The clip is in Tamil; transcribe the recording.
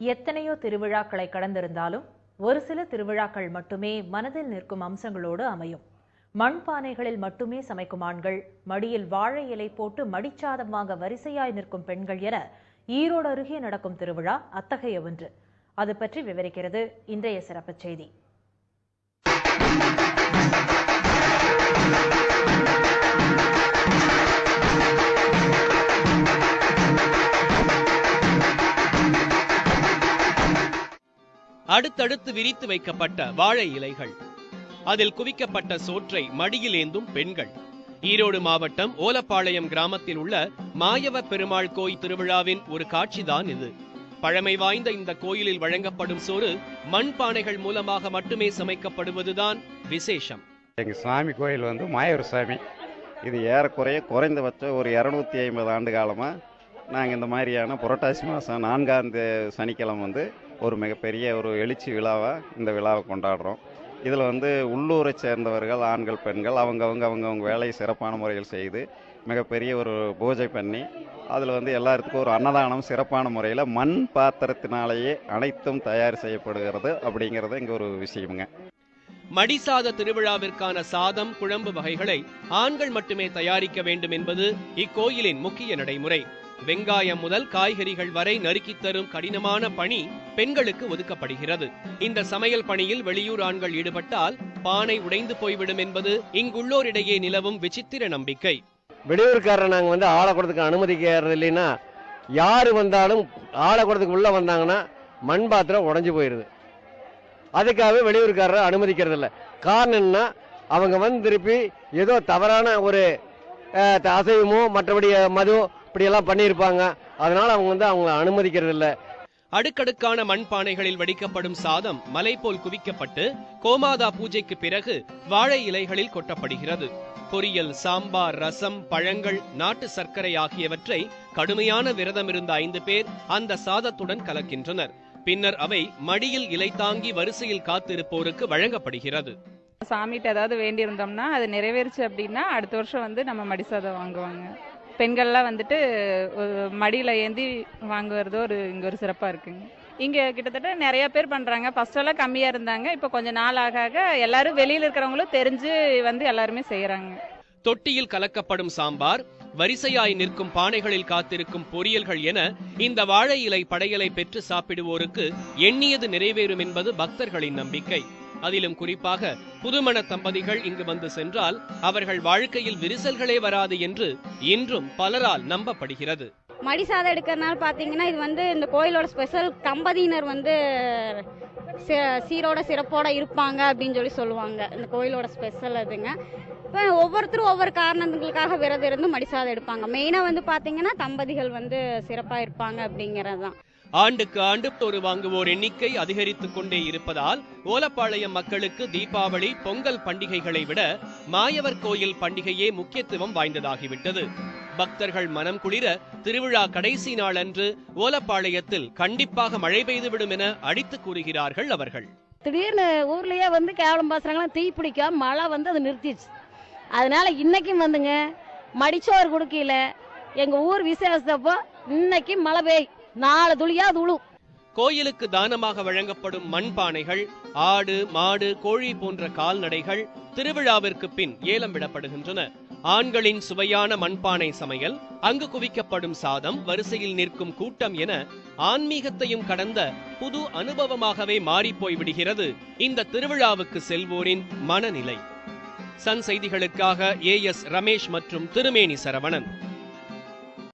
எத்தனையோ திருவிழாக்களை கடந்திருந்தாலும் ஒரு சில திருவிழாக்கள் மட்டுமே மனதில் நிற்கும் அம்சங்களோடு அமையும். மண்பானைகளில் மட்டுமே சமைக்கும் ஆண்கள், மடியில் வாழை இலை போட்டு மடிச்சாதம் வாங்க வரிசையாய் நிற்கும் பெண்கள் என ஈரோடு அருகே நடக்கும் திருவிழா அத்தகைய ஒன்று. அது பற்றி விவரிக்கிறது இன்றைய சிறப்பு செய்தி. அடுத்தடுத்து விரித்து வைக்கப்பட்ட வாழை இலைகள், அதில் குவிக்கப்பட்ட சோற்றை மடியில் ஏந்தும் பெண்கள். ஈரோடு மாவட்டம் ஓலப்பாளையம் கிராமத்தில் உள்ள மாயவ பெருமாள் கோயில் திருவிழாவின் ஒரு காட்சிதான் இது. பழமை வாய்ந்த இந்த கோயிலில் வழங்கப்படும் சோறு மண்பானைகள் மூலமாக மட்டுமே சமைக்கப்படுவதுதான் விசேஷம். எங்க சாமி கோயில் மாயவர் சாமி. இது ஏறக்குறைய குறைந்தபட்சம் ஒரு 250 ஆண்டு காலமா நாங்கள் இந்த மாதிரியான புரட்டாசி மாதம் 4ஆம் சனிக்கிழமை ஒரு மிகப்பெரிய ஒரு எழுச்சி விழாவாக இந்த விழாவை கொண்டாடுறோம். இதில் உள்ளூரை சேர்ந்தவர்கள், ஆண்கள், பெண்கள் அவங்கவுங்க வேலையை சிறப்பான முறையில் செய்து மிகப்பெரிய ஒரு பூஜை பண்ணி அதில் எல்லாத்துக்கும் ஒரு அன்னதானம் சிறப்பான முறையில் மண் பாத்திரத்தினாலேயே அனைத்தும் தயார் செய்யப்படுகிறது அப்படிங்கிறது இங்கே ஒரு விஷயமுங்க. மடிசாத திருவிழாவிற்கான சாதம், குழம்பு வகைகளை ஆண்கள் மட்டுமே தயாரிக்க வேண்டும் என்பது இக்கோயிலின் முக்கிய நடைமுறை. வெங்காயம் முதல் காய்கறிகள் வரை நறுக்கி தரும் கடினமான பணி பெண்களுக்கு ஒதுக்கப்படுகிறது. இந்த சமையல் பணியில் வெளியூர் ஆண்கள் ஈடுபட்டால் பானை உடைந்து போய்விடும் என்பது இங்குள்ளோரிடையே நிலவும் விசித்திர நம்பிக்கை. வெளியூர்காரர் நாங்க ஆழக்கூடத்துக்கு அனுமதிக்கிறது இல்லைன்னா, யாரு வந்தாலும் ஆழக்கூடத்துக்கு உள்ள வந்தாங்கன்னா மண் பாத்திரம் உடைஞ்சு போயிருது. அதுக்காகவே வெளியூர்காரரை அனுமதிக்கிறது இல்லை. காரணம் என்ன, அவங்க திருப்பி ஏதோ தவறான ஒரு அசைவமோ மற்றபடி மது இப்படியெல்லாம் பண்ணியிருப்பாங்க. அதனால அவங்க அனுமதிக்கிறது இல்லை. அடுக்கடுக்கான மண்பானைகளில் வடிக்கப்படும் சாதம் மலை போல் குவிக்கப்பட்டு கோமாதா பூஜைக்கு பிறகு வாழை இலைகளில் கொட்டப்படுகிறது. பொரியல், சாம்பார், ரசம், பழங்கள், நாட்டு சர்க்கரை ஆகியவற்றை கடுமையான விரதம் இருந்த 5 பேர் அந்த சாதத்துடன் கலக்கின்றனர். பின்னர் அவை மடியில் இலை தாங்கி வரிசையில் காத்திருப்போருக்கு வழங்கப்படுகிறது. சாமிகிட்ட ஏதாவது வேண்டியிருந்தோம்னா அது நிறைவேறுச்சு அப்படின்னா அடுத்த வருஷம் நம்ம மடிசாதம் வாங்குவாங்க. பெண்கள்லாம் மடியில ஏந்தி வாங்குவது இங்க ஒரு சிறப்பா இருக்குங்க. இங்க கிட்டத்தட்ட நிறைய பேர் பண்றாங்க. ஃபர்ஸ்ட் எல்லாம் கம்மியா இருந்தாங்க. இப்ப கொஞ்ச நாள் ஆக எல்லாரும் வெளியில இருக்கிறவங்களும் தெரிஞ்சு எல்லாருமே செய்யறாங்க. தொட்டியில் கலக்கப்படும் சாம்பார், வரிசையாய் நிற்கும் பானைகளில் காத்திருக்கும் பொரியல்கள் என இந்த வாழை இலை படையலை பெற்று சாப்பிடுவோருக்கு எண்ணியது நிறைவேறும் என்பது பக்தர்களின் நம்பிக்கை. அதிலும் குறிப்பாக புதுமண தம்பதிகள் இங்கு சென்றால் அவர்கள் வாழ்க்கையில் விரிசல்களே வராது என்று இன்றும் பலரால் நம்பப்படுகிறது. மடிசாதம் எடுக்கிறனால பாத்தீங்கன்னா இது இந்த கோயிலோட ஸ்பெஷல். தம்பதியினர் சீரோட சிறப்போட இருப்பாங்க அப்படின்னு சொல்லுவாங்க. இந்த கோயிலோட ஸ்பெஷல் அதுங்க. இப்போ ஒவ்வொருத்தரும் ஒவ்வொரு காரணங்களுக்காக விரதம் இருந்து மடிசாதம் எடுப்பாங்க. மெயினா பாத்தீங்கன்னா தம்பதிகள் சிறப்பா இருப்பாங்க அப்படிங்கறதுதான். ஆண்டுக்கு ஆண்டு ஒரு வாங்குவோர் எண்ணிக்கை அதிகரித்துக் கொண்டே இருப்பதால் ஓலப்பாளையம் மக்களுக்கு தீபாவளி, பொங்கல் பண்டிகைகளை விட மாயவர் கோயில் பண்டிகையே முக்கியத்துவம் வாய்ந்ததாகிவிட்டது. பக்தர்கள் மனம் குளிர திருவிழா கடைசி நாள் அன்று ஓலப்பாளையத்தில் கண்டிப்பாக மழை பெய்துவிடும் என அடித்து கூறுகிறார்கள் அவர்கள். திடீர்னு ஊர்லயே கேவலம் பாசுறாங்களாம், தீ பிடிக்காம மழை அது நிறுத்திடுச்சு. அதனால இன்னைக்கும் மடிச்சோறு கொடுக்கல. எங்க ஊர் விசேஷத்தப்போ இன்னைக்கு மழை பெய் 4 துளியா துளு. கோயிலுக்கு தானமாக வழங்கப்படும் மண்பானைகள், ஆடு, மாடு, கோழி போன்ற கால்நடைகள் திருவிழாவிற்கு பின் ஏலம் விடப்படுகின்றன. ஆண்களின் சுவையான மண்பானை சமையல், அங்கு குவிக்கப்படும் சாதம், வரிசையில் நிற்கும் கூட்டம் என ஆன்மீகத்தையும் கடந்த புது அனுபவமாகவே மாறிப்போய் விடுகிறது இந்த திருவிழாவுக்கு செல்வோரின் மனநிலை. சன் செய்திகளுக்காக AS ரமேஷ் மற்றும் திருமேனி சரவணன்.